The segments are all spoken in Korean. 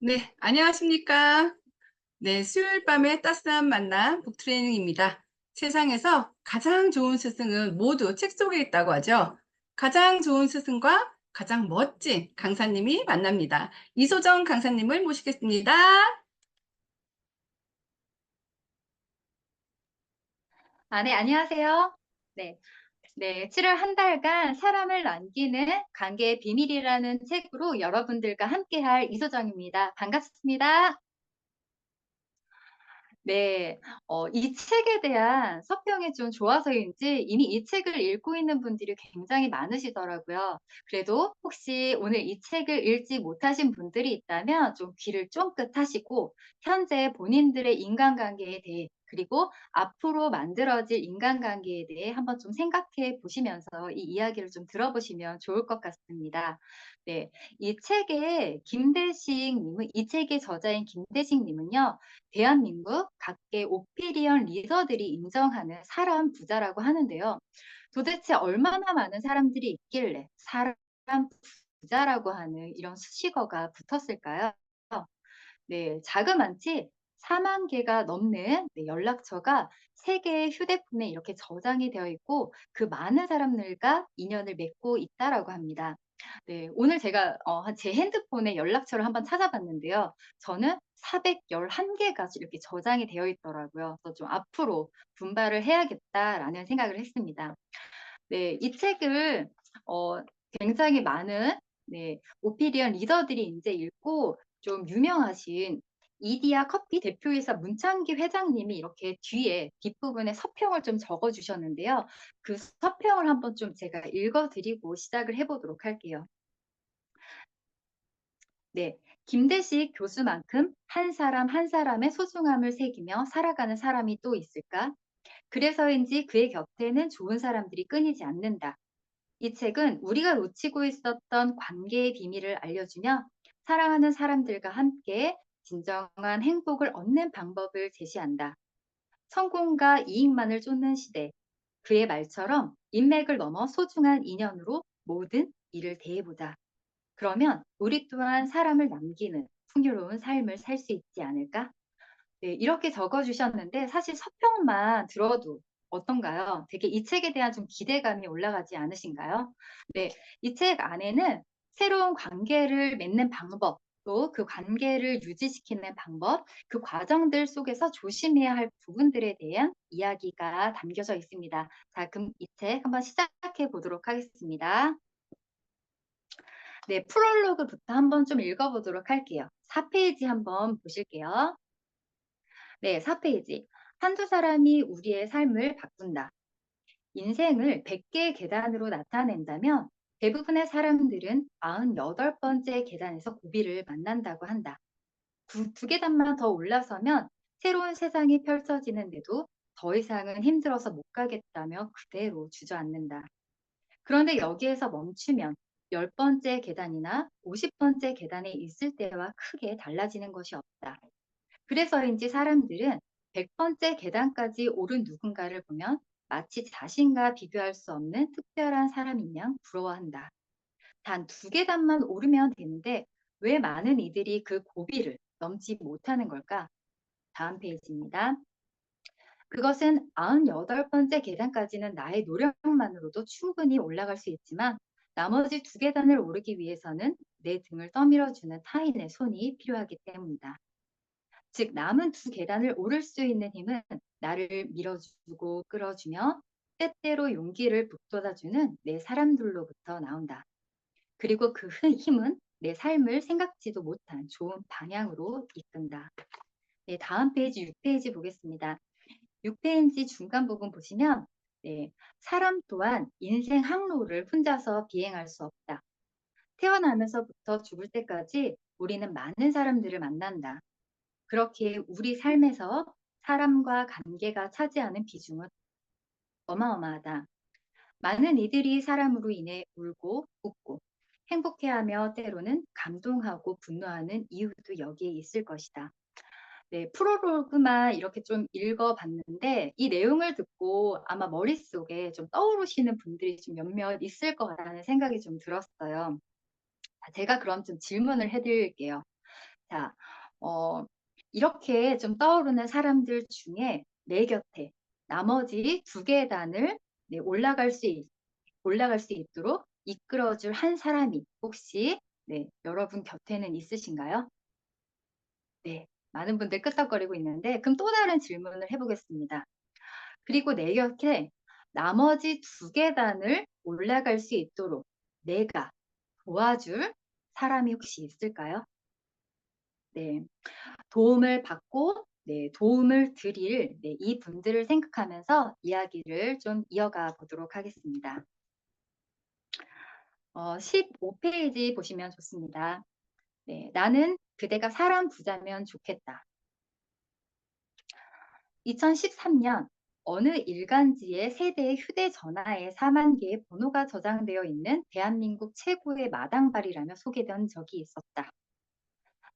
네, 안녕하십니까? 네, 수요일 밤의 따스한 만남 북트레이닝입니다. 세상에서 가장 좋은 스승은 모두 책 속에 있다고 하죠. 가장 좋은 스승과 가장 멋진 강사님이 만납니다. 이소정 강사님을 모시겠습니다. 네, 안녕하세요. 네, 네, 7월 한 달간 사람을 남기는 관계의 비밀이라는 책으로 여러분들과 함께할 이소정입니다. 반갑습니다. 네, 이 책에 대한 서평이 좀 좋아서인지 이미 이 책을 읽고 있는 분들이 굉장히 많으시더라고요. 그래도 혹시 오늘 이 책을 읽지 못하신 분들이 있다면 좀 귀를 쫑긋 하시고 현재 본인들의 인간관계에 대해 그리고 앞으로 만들어질 인간관계에 대해 한번 좀 생각해 보시면서 이 이야기를 좀 들어보시면 좋을 것 같습니다. 네, 이 책의 저자인 김대식 님은요. 대한민국 각계 오피니언 리더들이 인정하는 사람 부자라고 하는데요. 도대체 얼마나 많은 사람들이 있길래 사람 부자라고 하는 이런 수식어가 붙었을까요? 네, 자그만치 4만 개가 넘는 연락처가 세계의 휴대폰에 이렇게 저장이 되어 있고 그 많은 사람들과 인연을 맺고 있다라고 합니다. 네, 오늘 제가 제 핸드폰에 연락처를 한번 찾아봤는데요. 저는 411개가 이렇게 저장이 되어 있더라고요. 그래서 좀 앞으로 분발을 해야겠다라는 생각을 했습니다. 네, 이 책을 어, 굉장히 많은 오피니언 리더들이 이제 읽고 좀 유명하신 이디야 커피 대표이사 문창기 회장님이 이렇게 뒤에 뒷부분에 서평을 좀 적어 주셨는데요. 그 서평을 한번 좀 제가 읽어 드리고 시작을 해 보도록 할게요. 네. 김대식 교수만큼 한 사람 한 사람의 소중함을 새기며 살아가는 사람이 또 있을까? 그래서인지 그의 곁에는 좋은 사람들이 끊이지 않는다. 이 책은 우리가 놓치고 있었던 관계의 비밀을 알려주며 사랑하는 사람들과 함께 진정한 행복을 얻는 방법을 제시한다. 성공과 이익만을 쫓는 시대, 그의 말처럼 인맥을 넘어 소중한 인연으로 모든 일을 대해보자. 그러면 우리 또한 사람을 남기는 풍요로운 삶을 살 수 있지 않을까? 네, 이렇게 적어 주셨는데 사실 서평만 들어도 어떤가요? 되게 이 책에 대한 좀 기대감이 올라가지 않으신가요? 네, 이 책 안에는 새로운 관계를 맺는 방법, 또 그 관계를 유지시키는 방법, 그 과정들 속에서 조심해야 할 부분들에 대한 이야기가 담겨져 있습니다. 자, 그럼 이 책 한번 시작해 보도록 하겠습니다. 네, 프롤로그부터 한번 좀 읽어보도록 할게요. 4페이지 한번 보실게요. 네, 4페이지. 한두 사람이 우리의 삶을 바꾼다. 인생을 100개의 계단으로 나타낸다면 대부분의 사람들은 98번째 계단에서 고비를 만난다고 한다. 두 계단만 더 올라서면 새로운 세상이 펼쳐지는데도 더 이상은 힘들어서 못 가겠다며 그대로 주저앉는다. 그런데 여기에서 멈추면 10번째 계단이나 50번째 계단에 있을 때와 크게 달라지는 것이 없다. 그래서인지 사람들은 100번째 계단까지 오른 누군가를 보면 마치 자신과 비교할 수 없는 특별한 사람인 양 부러워한다. 단 두 계단만 오르면 되는데 왜 많은 이들이 그 고비를 넘지 못하는 걸까? 다음 페이지입니다. 그것은 98번째 계단까지는 나의 노력만으로도 충분히 올라갈 수 있지만 나머지 두 계단을 오르기 위해서는 내 등을 떠밀어주는 타인의 손이 필요하기 때문이다. 즉 남은 두 계단을 오를 수 있는 힘은 나를 밀어주고 끌어주며 때때로 용기를 북돋아주는 내 사람들로부터 나온다. 그리고 그 힘은 내 삶을 생각지도 못한 좋은 방향으로 이끈다. 네, 다음 페이지 6페이지 보겠습니다. 6페이지 중간 부분 보시면 사람 또한 인생 항로를 혼자서 비행할 수 없다. 태어나면서부터 죽을 때까지 우리는 많은 사람들을 만난다. 그렇게 우리 삶에서 사람과 관계가 차지하는 비중은 어마어마하다. 많은 이들이 사람으로 인해 울고 웃고 행복해하며 때로는 감동하고 분노하는 이유도 여기에 있을 것이다. 네, 프롤로그만 이렇게 좀 읽어봤는데 이 내용을 듣고 아마 머릿속에 좀 떠오르시는 분들이 좀 몇몇 있을 거라는 생각이 좀 들었어요. 제가 그럼 좀 질문을 해드릴게요. 자, 어, 이렇게 좀 떠오르는 사람들 중에 내 곁에 나머지 두 계단을 네, 올라갈 수 있도록 이끌어줄 한 사람이 혹시 네, 여러분 곁에는 있으신가요? 네, 많은 분들 끄덕거리고 있는데 그럼 또 다른 질문을 해보겠습니다. 그리고 내 곁에 나머지 두 계단을 올라갈 수 있도록 내가 도와줄 사람이 혹시 있을까요? 네, 도움을 받고 네, 도움을 드릴 네, 이 분들을 생각하면서 이야기를 좀 이어가 보도록 하겠습니다. 15페이지 보시면 좋습니다. 네, 나는 그대가 사람 부자면 좋겠다. 2013년 어느 일간지에 세대의 휴대전화에 4만 개의 번호가 저장되어 있는 대한민국 최고의 마당발이라며 소개된 적이 있었다.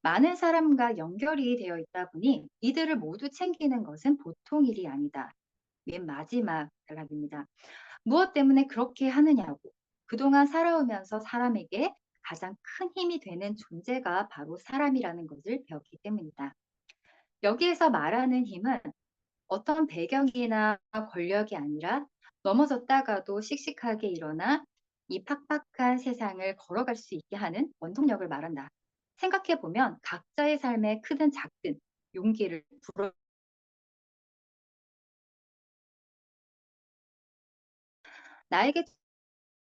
많은 사람과 연결이 되어 있다 보니 이들을 모두 챙기는 것은 보통 일이 아니다. 맨 마지막 단락입니다. 무엇 때문에 그렇게 하느냐고. 그동안 살아오면서 사람에게 가장 큰 힘이 되는 존재가 바로 사람이라는 것을 배웠기 때문이다. 여기에서 말하는 힘은 어떤 배경이나 권력이 아니라 넘어졌다가도 씩씩하게 일어나 이 팍팍한 세상을 걸어갈 수 있게 하는 원동력을 말한다. 생각해 보면 각자의 삶에 크든 작든 용기를 불어 나에게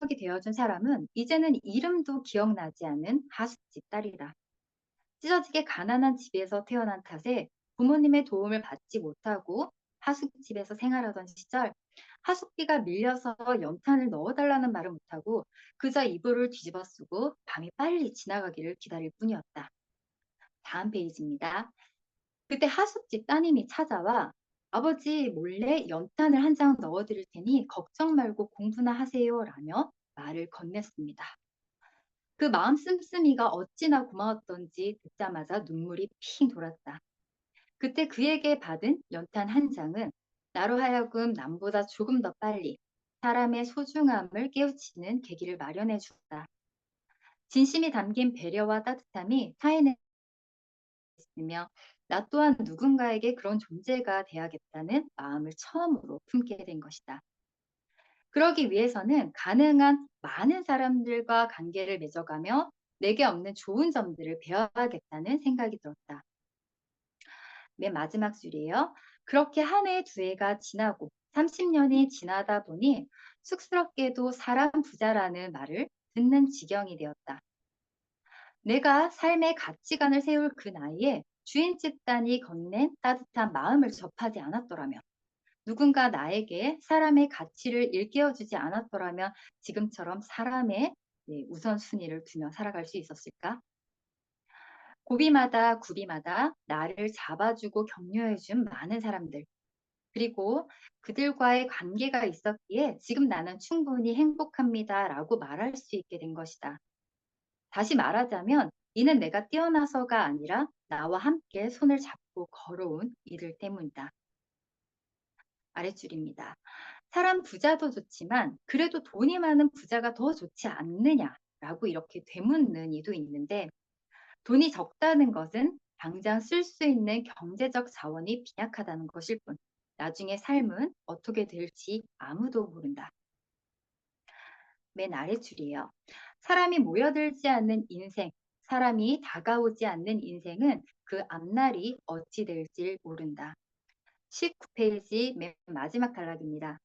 이 되어준 사람은 이제는 이름도 기억나지 않는 하숙집 딸이다. 찢어지게 가난한 집에서 태어난 탓에 부모님의 도움을 받지 못하고 하숙집에서 생활하던 시절 하숙비가 밀려서 연탄을 넣어달라는 말을 못하고 그저 이불을 뒤집어 쓰고 밤이 빨리 지나가기를 기다릴 뿐이었다. 다음 페이지입니다. 그때 하숙집 따님이 찾아와 아버지 몰래 연탄을 한 장 넣어드릴 테니 걱정 말고 공부나 하세요 라며 말을 건넸습니다. 그 마음 씀씀이가 어찌나 고마웠던지 듣자마자 눈물이 핑 돌았다. 그때 그에게 받은 연탄 한 장은 나로 하여금 남보다 조금 더 빨리 사람의 소중함을 깨우치는 계기를 마련해 줬다. 진심이 담긴 배려와 따뜻함이 타인에 있으며 나 또한 누군가에게 그런 존재가 돼야겠다는 마음을 처음으로 품게 된 것이다. 그러기 위해서는 가능한 많은 사람들과 관계를 맺어가며 내게 없는 좋은 점들을 배워야겠다는 생각이 들었다. 맨 마지막 줄이에요. 그렇게 한 해, 두 해가 지나고 30년이 지나다 보니 쑥스럽게도 사람 부자라는 말을 듣는 지경이 되었다. 내가 삶의 가치관을 세울 그 나이에 주인집 단이 건넨 따뜻한 마음을 접하지 않았더라면 누군가 나에게 사람의 가치를 일깨워주지 않았더라면 지금처럼 사람의 우선순위를 두며 살아갈 수 있었을까? 고비마다 구비마다 나를 잡아주고 격려해준 많은 사람들, 그리고 그들과의 관계가 있었기에 지금 나는 충분히 행복합니다 라고 말할 수 있게 된 것이다. 다시 말하자면 이는 내가 뛰어나서가 아니라 나와 함께 손을 잡고 걸어온 이들 때문이다. 아랫줄입니다. 사람 부자도 좋지만 그래도 돈이 많은 부자가 더 좋지 않느냐라고 이렇게 되묻는 이도 있는데 돈이 적다는 것은 당장 쓸 수 있는 경제적 자원이 빈약하다는 것일 뿐 나중에 삶은 어떻게 될지 아무도 모른다. 맨 아랫줄이에요. 사람이 모여들지 않는 인생, 사람이 다가오지 않는 인생은 그 앞날이 어찌 될지 모른다. 19페이지 맨 마지막 단락입니다.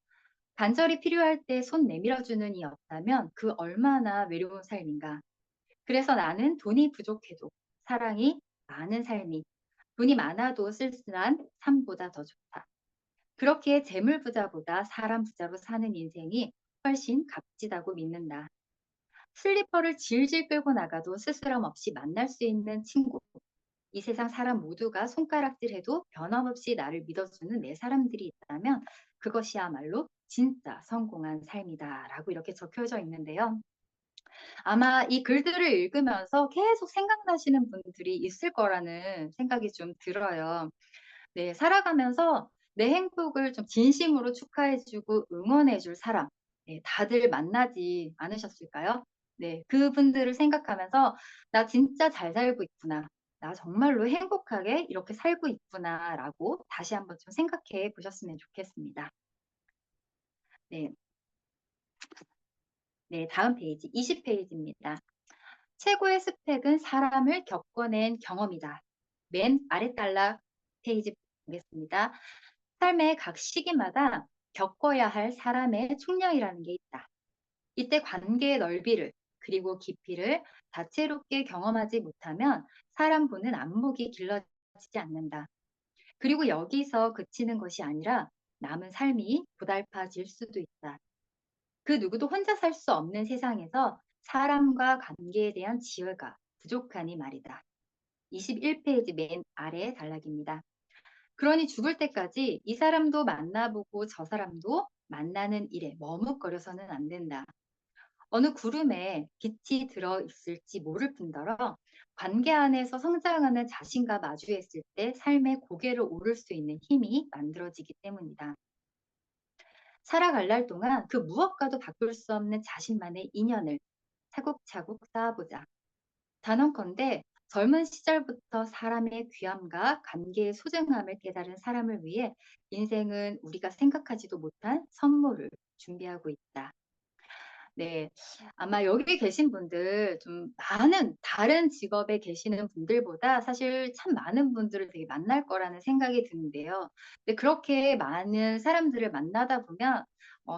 간절히 필요할 때 손 내밀어주는 이 없다면 그 얼마나 외로운 삶인가. 그래서 나는 돈이 부족해도 사랑이 많은 삶이 돈이 많아도 쓸쓸한 삶보다 더 좋다. 그렇게 재물 부자보다 사람 부자로 사는 인생이 훨씬 값지다고 믿는다. 슬리퍼를 질질 끌고 나가도 스스럼 없이 만날 수 있는 친구. 이 세상 사람 모두가 손가락질해도 변함없이 나를 믿어주는 내 사람들이 있다면 그것이야말로 진짜 성공한 삶이다라고 이렇게 적혀져 있는데요. 아마 이 글들을 읽으면서 계속 생각나시는 분들이 있을 거라는 생각이 좀 들어요. 네, 살아가면서 내 행복을 좀 진심으로 축하해주고 응원해줄 사람, 네, 다들 만나지 않으셨을까요? 네, 그분들을 생각하면서 나 진짜 잘 살고 있구나. 나 정말로 행복하게 이렇게 살고 있구나라고 다시 한번 좀 생각해 보셨으면 좋겠습니다. 네. 네, 다음 페이지 20페이지입니다. 최고의 스펙은 사람을 겪어낸 경험이다. 맨 아래 단락 페이지 보겠습니다. 삶의 각 시기마다 겪어야 할 사람의 총량이라는 게 있다. 이때 관계의 넓이를 그리고 깊이를 다채롭게 경험하지 못하면 사람 보는 안목이 길러지지 않는다. 그리고 여기서 그치는 것이 아니라 남은 삶이 고달파질 수도 있다. 그 누구도 혼자 살 수 없는 세상에서 사람과 관계에 대한 지혜가 부족하니 말이다. 21페이지 맨 아래 단락입니다. 그러니 죽을 때까지 이 사람도 만나보고 저 사람도 만나는 일에 머뭇거려서는 안 된다. 어느 구름에 빛이 들어 있을지 모를 뿐더러 관계 안에서 성장하는 자신과 마주했을 때 삶의 고개를 오를 수 있는 힘이 만들어지기 때문이다. 살아갈 날 동안 그 무엇과도 바꿀 수 없는 자신만의 인연을 차곡차곡 쌓아보자. 단언컨대 젊은 시절부터 사람의 귀함과 관계의 소중함을 깨달은 사람을 위해 인생은 우리가 생각하지도 못한 선물을 준비하고 있다. 네. 아마 여기 계신 분들 좀 많은 다른 직업에 계시는 분들보다 사실 참 많은 분들을 되게 만날 거라는 생각이 드는데요. 근데 그렇게 많은 사람들을 만나다 보면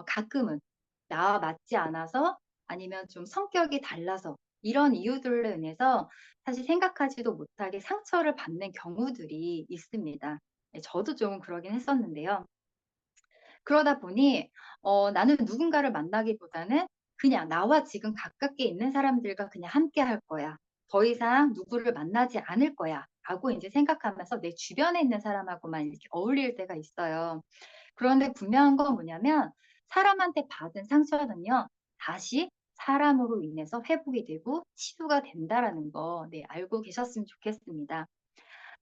가끔은 나와 맞지 않아서 아니면 좀 성격이 달라서 이런 이유들로 인해서 사실 생각하지도 못하게 상처를 받는 경우들이 있습니다. 네, 저도 좀 그러긴 했었는데요. 그러다 보니 나는 누군가를 만나기보다는 그냥 나와 지금 가깝게 있는 사람들과 그냥 함께 할 거야. 더 이상 누구를 만나지 않을 거야. 라고 이제 생각하면서 내 주변에 있는 사람하고만 이렇게 어울릴 때가 있어요. 그런데 분명한 건 뭐냐면 사람한테 받은 상처는요. 다시 사람으로 인해서 회복이 되고 치유가 된다라는 거 네, 알고 계셨으면 좋겠습니다.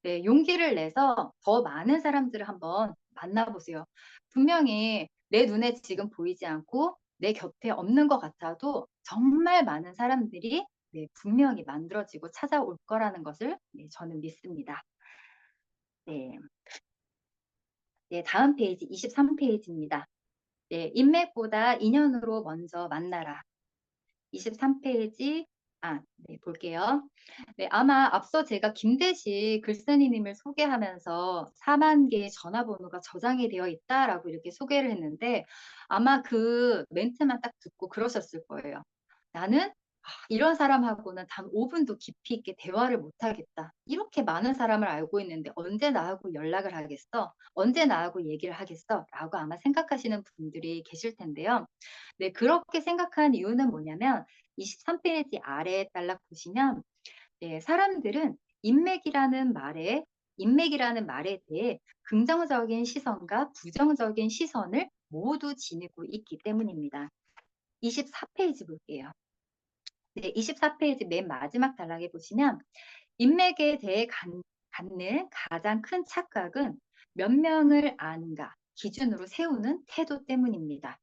네, 용기를 내서 더 많은 사람들을 한번 만나보세요. 분명히 내 눈에 지금 보이지 않고 내 곁에 없는 것 같아도 정말 많은 사람들이 네, 분명히 만들어지고 찾아올 거라는 것을 네, 저는 믿습니다. 네, 네, 다음 페이지 23페이지입니다. 네, 인맥보다 인연으로 먼저 만나라. 23페이지 네, 볼게요. 네, 아마 앞서 제가 김대식 글쓴이님을 소개하면서 4만 개의 전화번호가 저장이 되어 있다라고 이렇게 소개를 했는데 아마 그 멘트만 딱 듣고 그러셨을 거예요. 나는 이런 사람하고는 단 5분도 깊이 있게 대화를 못 하겠다. 이렇게 많은 사람을 알고 있는데 언제 나하고 연락을 하겠어? 언제 나하고 얘기를 하겠어? 라고 아마 생각하시는 분들이 계실 텐데요. 네, 그렇게 생각한 이유는 뭐냐면 23페이지 아래 단락 보시면 네, 사람들은 인맥이라는 말에 대해 긍정적인 시선과 부정적인 시선을 모두 지니고 있기 때문입니다. 24페이지 볼게요. 네, 24페이지 맨 마지막 단락에 보시면 인맥에 대해 갖는 가장 큰 착각은 몇 명을 아는가 기준으로 세우는 태도 때문입니다.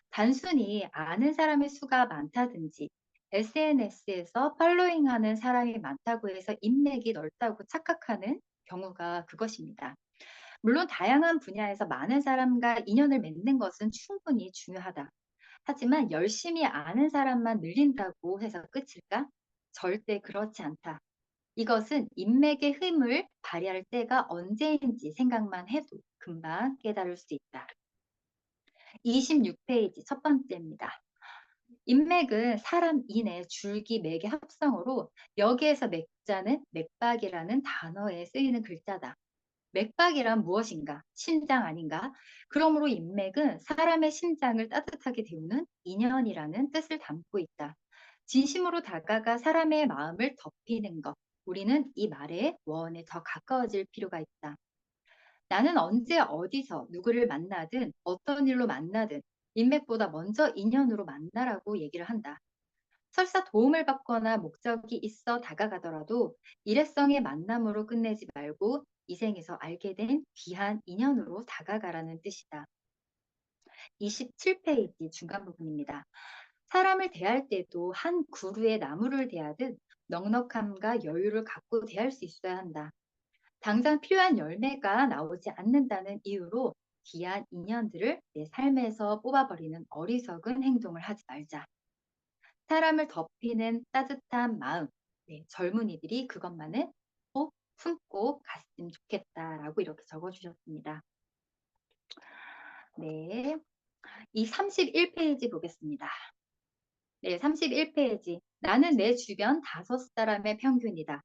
단순히 아는 사람의 수가 많다든지 SNS에서 팔로잉하는 사람이 많다고 해서 인맥이 넓다고 착각하는 경우가 그것입니다. 물론 다양한 분야에서 많은 사람과 인연을 맺는 것은 충분히 중요하다. 하지만 열심히 아는 사람만 늘린다고 해서 끝일까? 절대 그렇지 않다. 이것은 인맥의 힘을 발휘할 때가 언제인지 생각만 해도 금방 깨달을 수 있다. 26페이지 첫 번째입니다. 인맥은 사람 인의 줄기 맥의 합성어로 여기에서 맥자는 맥박이라는 단어에 쓰이는 글자다. 맥박이란 무엇인가? 심장 아닌가? 그러므로 인맥은 사람의 심장을 따뜻하게 데우는 인연이라는 뜻을 담고 있다. 진심으로 다가가 사람의 마음을 덮이는 것. 우리는 이 말의 원에 더 가까워질 필요가 있다. 나는 언제 어디서 누구를 만나든 어떤 일로 만나든 인맥보다 먼저 인연으로 만나라고 얘기를 한다. 설사 도움을 받거나 목적이 있어 다가가더라도 일회성의 만남으로 끝내지 말고 이 생에서 알게 된 귀한 인연으로 다가가라는 뜻이다. 27페이지 중간 부분입니다. 사람을 대할 때도 한 그루의 나무를 대하듯 넉넉함과 여유를 갖고 대할 수 있어야 한다. 당장 필요한 열매가 나오지 않는다는 이유로 귀한 인연들을 내 삶에서 뽑아버리는 어리석은 행동을 하지 말자. 사람을 덮이는 따뜻한 마음, 네, 젊은이들이 그것만은 꼭 품고 갔으면 좋겠다라고 이렇게 적어주셨습니다. 네, 이 31페이지 보겠습니다. 네, 31페이지. 나는 내 주변 5사람의 평균이다.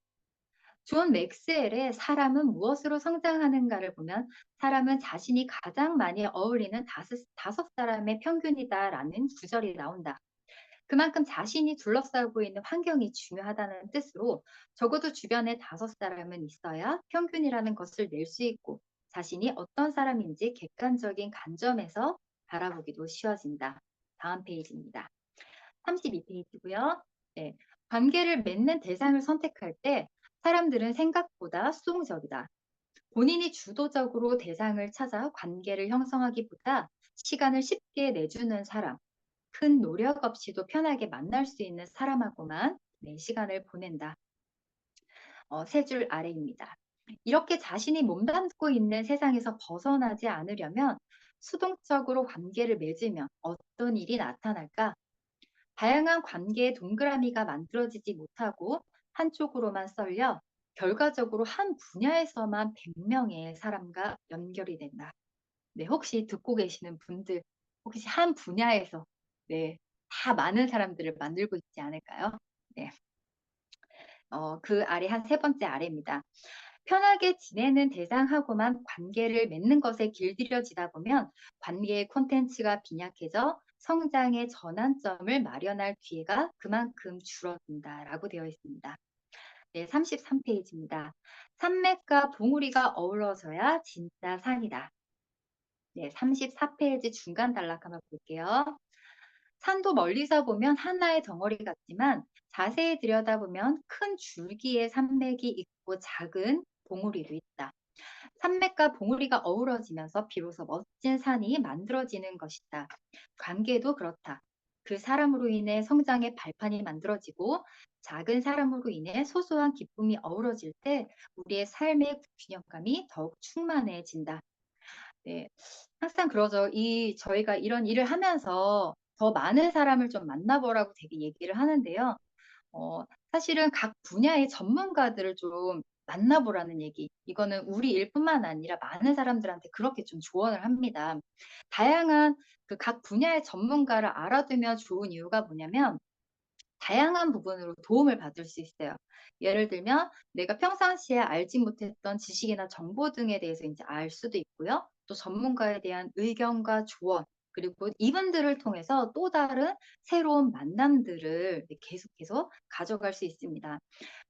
존 맥스웰의 사람은 무엇으로 성장하는가를 보면 사람은 자신이 가장 많이 어울리는 다섯 사람의 평균이다라는 구절이 나온다. 그만큼 자신이 둘러싸고 있는 환경이 중요하다는 뜻으로 적어도 주변에 5사람은 있어야 평균이라는 것을 낼 수 있고 자신이 어떤 사람인지 객관적인 관점에서 바라보기도 쉬워진다. 다음 페이지입니다. 32페이지고요. 네, 관계를 맺는 대상을 선택할 때 사람들은 생각보다 수동적이다. 본인이 주도적으로 대상을 찾아 관계를 형성하기보다 시간을 쉽게 내주는 사람, 큰 노력 없이도 편하게 만날 수 있는 사람하고만 시간을 보낸다. 세 줄 아래입니다. 이렇게 자신이 몸담고 있는 세상에서 벗어나지 않으려면 수동적으로 관계를 맺으면 어떤 일이 나타날까? 다양한 관계의 동그라미가 만들어지지 못하고 한쪽으로만 쏠려 결과적으로 한 분야에서만 100명의 사람과 연결이 된다. 네, 혹시 듣고 계시는 분들, 혹시 한 분야에서 다 많은 사람들을 만들고 있지 않을까요? 네. 그 아래 한 3번째 아래입니다. 편하게 지내는 대상하고만 관계를 맺는 것에 길들여지다 보면 관계의 콘텐츠가 빈약해져 성장의 전환점을 마련할 기회가 그만큼 줄어든다라고 되어 있습니다. 네, 33페이지입니다. 산맥과 봉우리가 어우러져야 진짜 산이다. 네, 34페이지 중간 단락 한번 볼게요. 산도 멀리서 보면 하나의 덩어리 같지만 자세히 들여다보면 큰 줄기의 산맥이 있고 작은 봉우리도 있다. 산맥과 봉우리가 어우러지면서 비로소 멋진 산이 만들어지는 것이다. 관계도 그렇다. 그 사람으로 인해 성장의 발판이 만들어지고 작은 사람으로 인해 소소한 기쁨이 어우러질 때 우리의 삶의 균형감이 더욱 충만해진다. 네, 항상 그러죠. 저희가 이런 일을 하면서 더 많은 사람을 좀 만나보라고 되게 얘기를 하는데요. 사실은 각 분야의 전문가들을 좀 만나보라는 얘기. 이거는 우리 일뿐만 아니라 많은 사람들한테 그렇게 좀 조언을 합니다. 다양한 그 각 분야의 전문가를 알아두면 좋은 이유가 뭐냐면 다양한 부분으로 도움을 받을 수 있어요. 예를 들면 내가 평상시에 알지 못했던 지식이나 정보 등에 대해서 이제 알 수도 있고요. 또 전문가에 대한 의견과 조언, 그리고 이분들을 통해서 또 다른 새로운 만남들을 계속 가져갈 수 있습니다.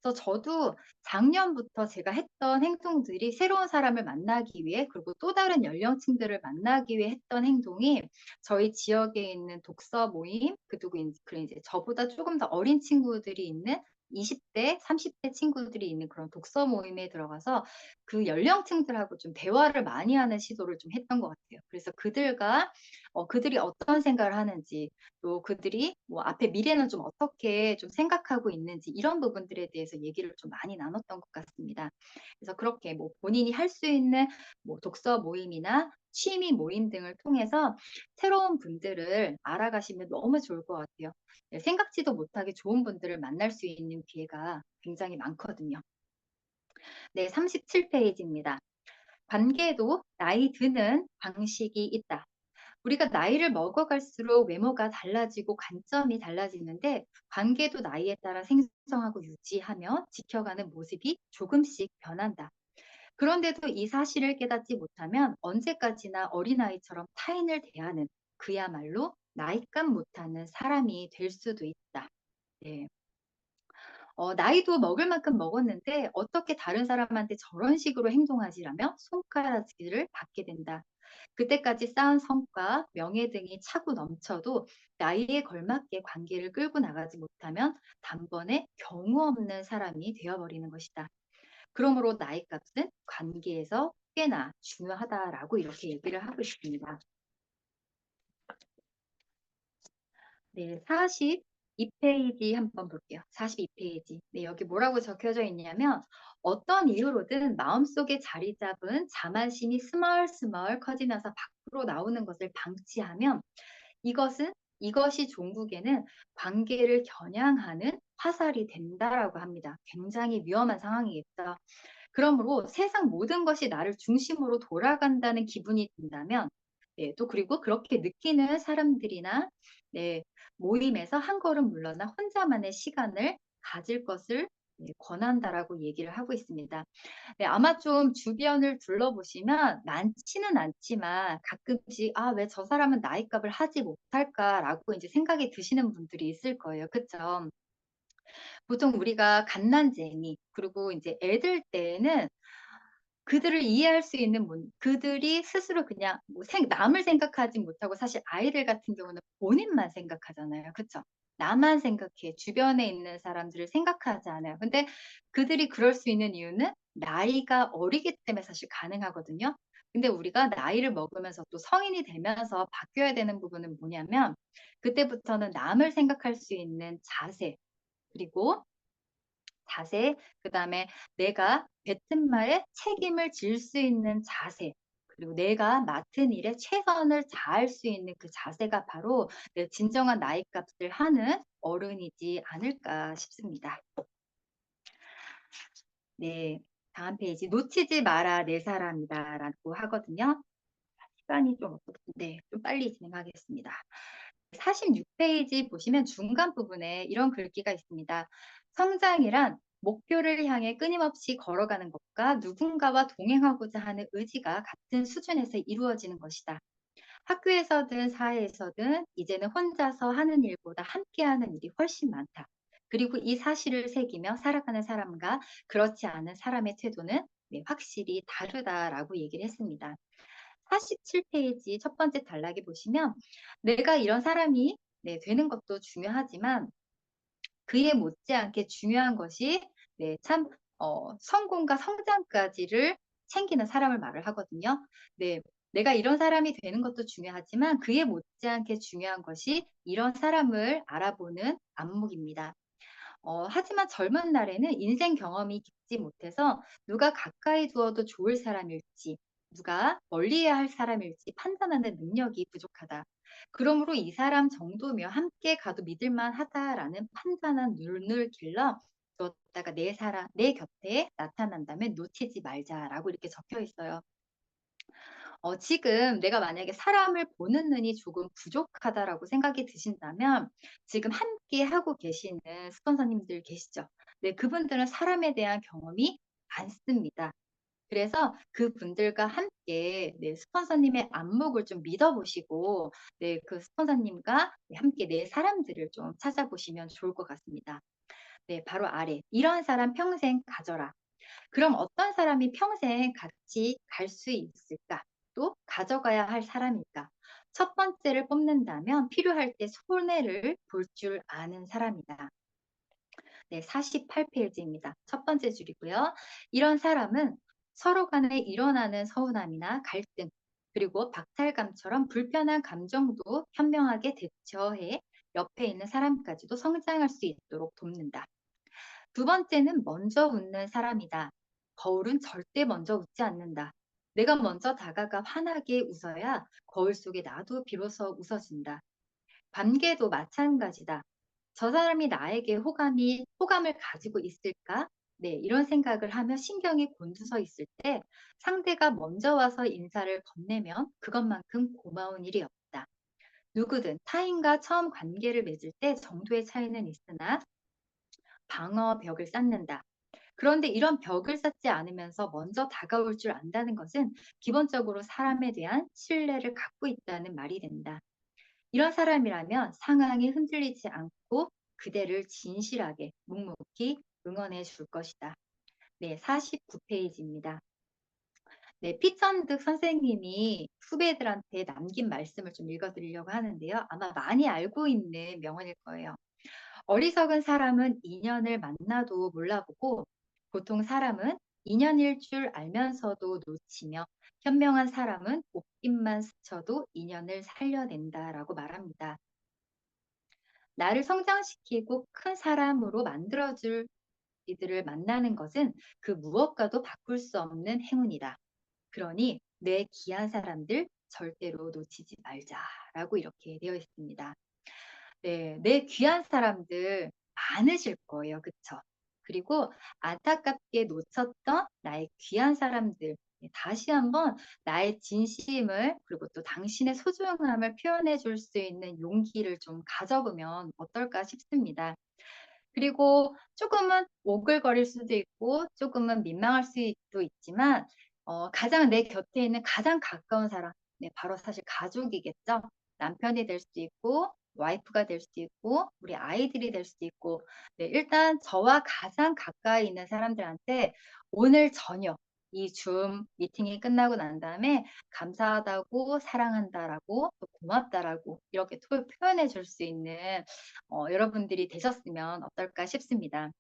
그래서 저도 작년부터 제가 했던 행동들이 새로운 사람을 만나기 위해 그리고 또 다른 연령층들을 만나기 위해 했던 행동이 저희 지역에 있는 독서 모임, 그리고 이제 저보다 조금 더 어린 친구들이 있는 20대, 30대 친구들이 있는 그런 독서 모임에 들어가서 그 연령층들하고 좀 대화를 많이 하는 시도를 좀 했던 것 같아요. 그래서 그들이 어떤 생각을 하는지, 또 그들이 뭐 앞에 미래는 좀 어떻게 좀 생각하고 있는지 이런 부분들에 대해서 얘기를 좀 많이 나눴던 것 같습니다. 그래서 그렇게 뭐 본인이 할 수 있는 뭐 독서 모임이나 취미 모임 등을 통해서 새로운 분들을 알아가시면 너무 좋을 것 같아요. 네, 생각지도 못하게 좋은 분들을 만날 수 있는 기회가 굉장히 많거든요. 네, 37페이지입니다. 관계에도 나이 드는 방식이 있다. 우리가 나이를 먹어갈수록 외모가 달라지고 관점이 달라지는데 관계도 나이에 따라 생성하고 유지하며 지켜가는 모습이 조금씩 변한다. 그런데도 이 사실을 깨닫지 못하면 언제까지나 어린아이처럼 타인을 대하는 그야말로 나이값 못하는 사람이 될 수도 있다. 네. 나이도 먹을 만큼 먹었는데 어떻게 다른 사람한테 저런 식으로 행동하지라며 손가락질을 받게 된다. 그때까지 쌓은 성과, 명예 등이 차고 넘쳐도 나이에 걸맞게 관계를 끌고 나가지 못하면 단번에 경우 없는 사람이 되어버리는 것이다. 그러므로 나이값은 관계에서 꽤나 중요하다라고 이렇게 얘기를 하고 있습니다. 네, 42페이지 한번 볼게요. 42페이지. 네, 여기 뭐라고 적혀져 있냐면 어떤 이유로든 마음속에 자리 잡은 자만심이 스멀스멀 커지면서 밖으로 나오는 것을 방치하면 이것이 종국에는 관계를 겨냥하는 화살이 된다라고 합니다. 굉장히 위험한 상황이겠죠. 그러므로 세상 모든 것이 나를 중심으로 돌아간다는 기분이 든다면, 네, 또 그리고 그렇게 느끼는 사람들이나, 네, 모임에서 한 걸음 물러나 혼자만의 시간을 가질 것을, 네, 권한다라고 얘기를 하고 있습니다. 네, 아마 좀 주변을 둘러보시면 많지는 않지만 가끔씩 아, 왜 저 사람은 나이 값을 하지 못할까라고 이제 생각이 드시는 분들이 있을 거예요. 그쵸? 보통 우리가 갓난쟁이, 그리고 이제 애들 때에는 그들을 이해할 수 있는 그들이 스스로 그냥 뭐 남을 생각하지 못하고, 사실 아이들 같은 경우는 본인만 생각하잖아요. 그쵸? 나만 생각해. 주변에 있는 사람들을 생각하지 않아요. 근데 그들이 그럴 수 있는 이유는 나이가 어리기 때문에 사실 가능하거든요. 근데 우리가 나이를 먹으면서 또 성인이 되면서 바뀌어야 되는 부분은 뭐냐면, 그때부터는 남을 생각할 수 있는 그리고 자세, 그다음에 내가 뱉은 말에 책임을 질 수 있는 자세, 그리고 내가 맡은 일에 최선을 다할 수 있는 그 자세가 바로 내 진정한 나이 값을 하는 어른이지 않을까 싶습니다. 네, 다음 페이지. 놓치지 마라, 내 사람이다라고 하거든요. 시간이 좀 네, 좀 빨리 진행하겠습니다. 46페이지 보시면 중간 부분에 이런 글귀가 있습니다. 성장이란 목표를 향해 끊임없이 걸어가는 것과 누군가와 동행하고자 하는 의지가 같은 수준에서 이루어지는 것이다. 학교에서든 사회에서든 이제는 혼자서 하는 일보다 함께하는 일이 훨씬 많다. 그리고 이 사실을 새기며 살아가는 사람과 그렇지 않은 사람의 태도는, 네, 확실히 다르다라고 얘기를 했습니다. 47페이지 첫 번째 단락에 보시면 내가 이런 사람이, 네, 되는 것도 중요하지만 그에 못지않게 중요한 것이, 네, 참 성공과 성장까지를 챙기는 사람을 말을 하거든요. 네, 내가 이런 사람이 되는 것도 중요하지만 그에 못지않게 중요한 것이 이런 사람을 알아보는 안목입니다. 하지만 젊은 날에는 인생 경험이 깊지 못해서 누가 가까이 두어도 좋을 사람일지, 누가 멀리해야 할 사람일지 판단하는 능력이 부족하다. 그러므로 이 사람 정도며 함께 가도 믿을만 하다라는 판단한 눈을 길러 뒀다가 내 곁에 나타난다면 놓치지 말자라고 이렇게 적혀 있어요. 지금 내가 만약에 사람을 보는 눈이 조금 부족하다라고 생각이 드신다면 지금 함께 하고 계시는 스폰서님들 계시죠? 네, 그분들은 사람에 대한 경험이 많습니다. 그래서 그분들과 함께, 네, 스폰서님의 안목을 좀 믿어보시고, 네, 그 스폰서님과 함께 내 사람들을 좀 찾아보시면 좋을 것 같습니다. 네, 바로 아래. 이런 사람 평생 가져라. 그럼 어떤 사람이 평생 같이 갈 수 있을까? 또 가져가야 할 사람일까? 첫 번째를 뽑는다면 필요할 때 손해를 볼 줄 아는 사람이다. 네, 48페이지입니다. 첫 번째 줄이고요. 이런 사람은 서로 간에 일어나는 서운함이나 갈등, 그리고 박탈감처럼 불편한 감정도 현명하게 대처해 옆에 있는 사람까지도 성장할 수 있도록 돕는다. 두 번째는 먼저 웃는 사람이다. 거울은 절대 먼저 웃지 않는다. 내가 먼저 다가가 환하게 웃어야 거울 속에 나도 비로소 웃어진다. 관계도 마찬가지다. 저 사람이 나에게 호감을 가지고 있을까? 네, 이런 생각을 하며 신경이 곤두서 있을 때 상대가 먼저 와서 인사를 건네면 그것만큼 고마운 일이 없다. 누구든 타인과 처음 관계를 맺을 때 정도의 차이는 있으나 방어벽을 쌓는다. 그런데 이런 벽을 쌓지 않으면서 먼저 다가올 줄 안다는 것은 기본적으로 사람에 대한 신뢰를 갖고 있다는 말이 된다. 이런 사람이라면 상황이 흔들리지 않고 그대를 진실하게 묵묵히 응원해 줄 것이다. 네, 49페이지입니다. 네, 피천득 선생님이 후배들한테 남긴 말씀을 좀 읽어드리려고 하는데요. 아마 많이 알고 있는 명언일 거예요. 어리석은 사람은 인연을 만나도 몰라보고 보통 사람은 인연일 줄 알면서도 놓치며 현명한 사람은 옷깃만 스쳐도 인연을 살려낸다라고 말합니다. 나를 성장시키고 큰 사람으로 만들어줄 이들을 만나는 것은 그 무엇과도 바꿀 수 없는 행운이다. 그러니 내 귀한 사람들 절대로 놓치지 말자라고 이렇게 되어 있습니다. 네, 내 귀한 사람들 많으실 거예요. 그쵸? 그리고 안타깝게 놓쳤던 나의 귀한 사람들, 네, 다시 한번 나의 진심을 그리고 또 당신의 소중함을 표현해 줄 수 있는 용기를 좀 가져보면 어떨까 싶습니다. 그리고 조금은 오글거릴 수도 있고 조금은 민망할 수도 있지만 가장 내 곁에 있는 가장 가까운 사람, 네, 바로 사실 가족이겠죠. 남편이 될 수도 있고 와이프가 될 수도 있고 우리 아이들이 될 수도 있고, 네, 일단 저와 가장 가까이 있는 사람들한테 오늘 저녁 이 줌 미팅이 끝나고 난 다음에 감사하다고, 사랑한다라고, 또 고맙다라고 이렇게 표현해 줄 수 있는 여러분들이 되셨으면 어떨까 싶습니다.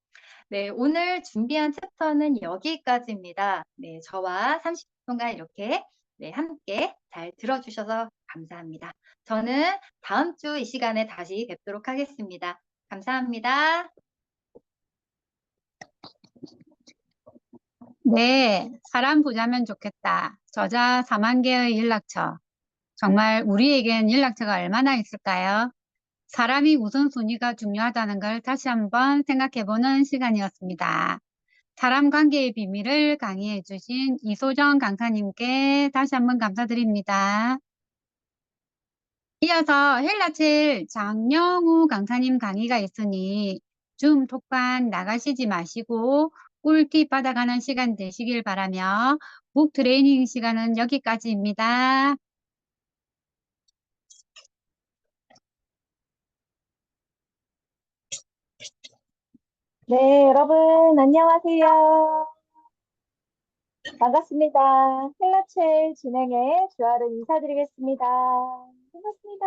네, 오늘 준비한 챕터는 여기까지입니다. 네, 저와 30분간 이렇게 네, 함께 잘 들어주셔서 감사합니다. 저는 다음 주 이 시간에 다시 뵙도록 하겠습니다. 감사합니다. 네, 사람 부자면 좋겠다. 저자 4만 개의 연락처. 정말 우리에겐 연락처가 얼마나 있을까요? 사람이 우선순위가 중요하다는 걸 다시 한번 생각해보는 시간이었습니다. 사람 관계의 비밀을 강의해 주신 이소정 강사님께 다시 한번 감사드립니다. 이어서 헬라첼 장영우 강사님 강의가 있으니 줌 톡방 나가시지 마시고 꿀팁 받아가는 시간 되시길 바라며 북 트레이닝 시간은 여기까지입니다. 네, 여러분, 안녕하세요. 반갑습니다. 헬라첼 진행의 주아를 인사드리겠습니다. 반갑습니다.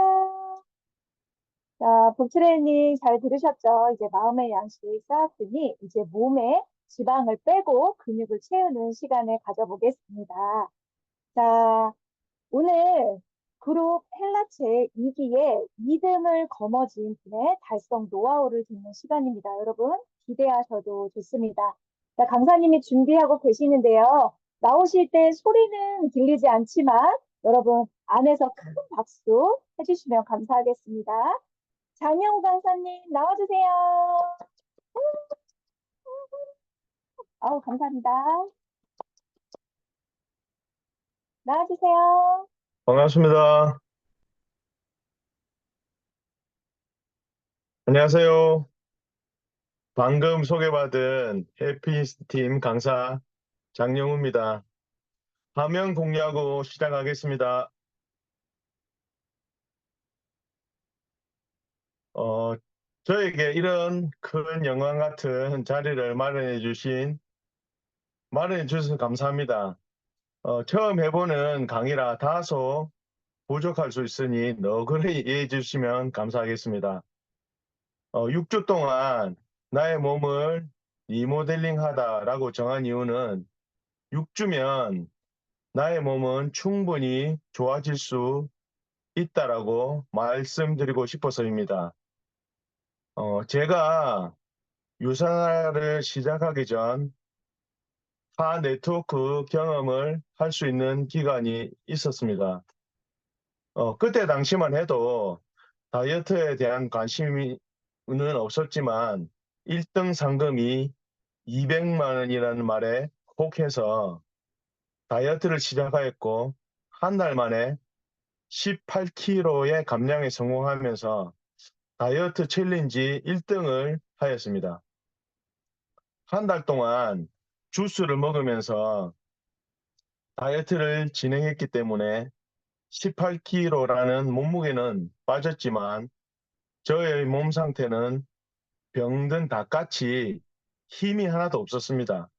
자, 북트레이닝 잘 들으셨죠? 이제 마음의 양식 쌓았으니 이제 몸에 지방을 빼고 근육을 채우는 시간을 가져보겠습니다. 자, 오늘 그룹 헬라체 2기의 2등을 거머쥔 분의 달성 노하우를 듣는 시간입니다. 여러분 기대하셔도 좋습니다. 자, 강사님이 준비하고 계시는데요. 나오실 때 소리는 들리지 않지만 여러분 안에서 큰 박수 해주시면 감사하겠습니다. 장영우 강사님 나와주세요. 아우 감사합니다. 나와주세요. 반갑습니다. 안녕하세요. 방금 소개받은 해피니스팀 강사 장영우입니다. 화면 공유하고 시작하겠습니다. 저에게 이런 큰 영광 같은 자리를 마련해 주셔서 감사합니다. 처음 해보는 강의라 다소 부족할 수 있으니 너그러이 이해해 주시면 감사하겠습니다. 6주 동안 나의 몸을 리모델링 하다라고 정한 이유는 6주면 나의 몸은 충분히 좋아질 수 있다라고 말씀드리고 싶어서입니다. 제가 유산화를 시작하기 전 타 네트워크 경험을 할 수 있는 기간이 있었습니다. 그때 당시만 해도 다이어트에 대한 관심은 없었지만 1등 상금이 200만 원이라는 말에 혹해서 다이어트를 시작하였고 한 달 만에 18kg의 감량에 성공하면서 다이어트 챌린지 1등을 하였습니다. 한 달 동안 주스를 먹으면서 다이어트를 진행했기 때문에 18kg라는 몸무게는 빠졌지만 저의 몸 상태는 병든 닭같이 힘이 하나도 없었습니다.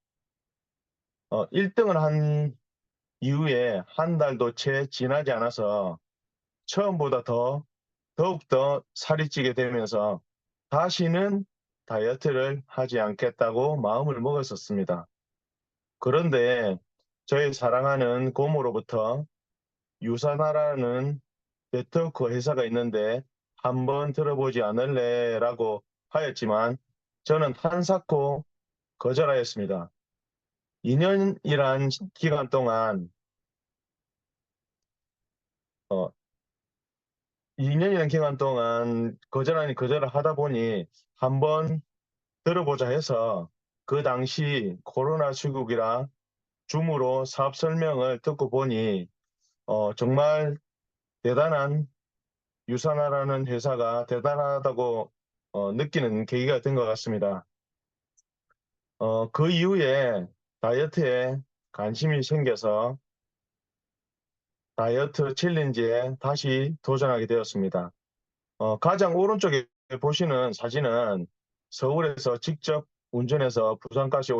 1등을 한 이후에 한 달도 채 지나지 않아서 처음보다 더욱더 살이 찌게 되면서 다시는 다이어트를 하지 않겠다고 마음을 먹었었습니다. 그런데 저의 사랑하는 고모로부터 유산하라는 네트워크 회사가 있는데 한번 들어보지 않을래라고 하였지만 저는 한사코 거절하였습니다. 2년이란 기간 동안 2년이라는 기간 동안 거절하니 거절을 하다 보니 한번 들어보자 해서 그 당시 코로나 시국이라 줌으로 사업 설명을 듣고 보니 정말 대단한 유산하라는 회사가 대단하다고 느끼는 계기가 된 것 같습니다. 그 이후에 다이어트에 관심이 생겨서 다이어트 챌린지에 다시 도전하게 되었습니다. 가장 오른쪽에 보시는 사진은 서울에서 직접 운전해서 부산까지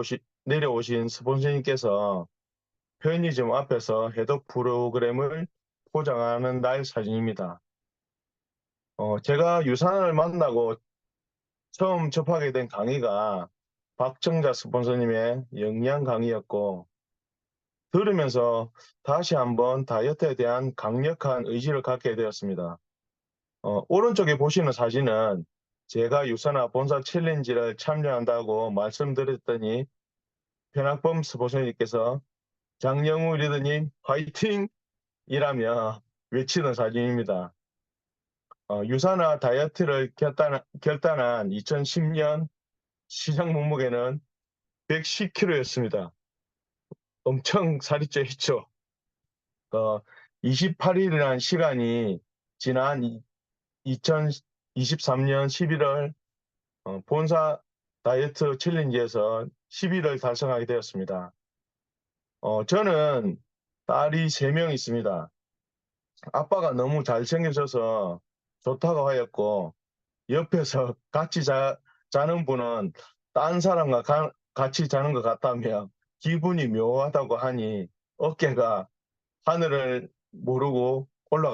내려오신 스폰서님께서 편의점 앞에서 해독 프로그램을 포장하는 날 사진입니다. 제가 유산을 만나고 처음 접하게 된 강의가 박정자 스폰서님의 영양 강의였고, 들으면서 다시 한번 다이어트에 대한 강력한 의지를 갖게 되었습니다. 오른쪽에 보시는 사진은 제가 유산화 본사 챌린지를 참여한다고 말씀드렸더니 변학범 스폰서님께서 장영우 리더님 화이팅! 이라며 외치는 사진입니다. 유산화 다이어트를 결단한 2010년 시장 몸무게는 110kg였습니다. 엄청 살이 쪄 있죠. 28일이라는 시간이 지난 2023년 11월 본사 다이어트 챌린지에서 10위를 달성하게 되었습니다. 저는 딸이 3명 있습니다. 아빠가 너무 잘생겨져서 좋다고 하였고, 옆에서 같이 자는 분은 딴 사람과 같이 자는 것 같다며 기분이 묘하다고 하니 어깨가 하늘을 모르고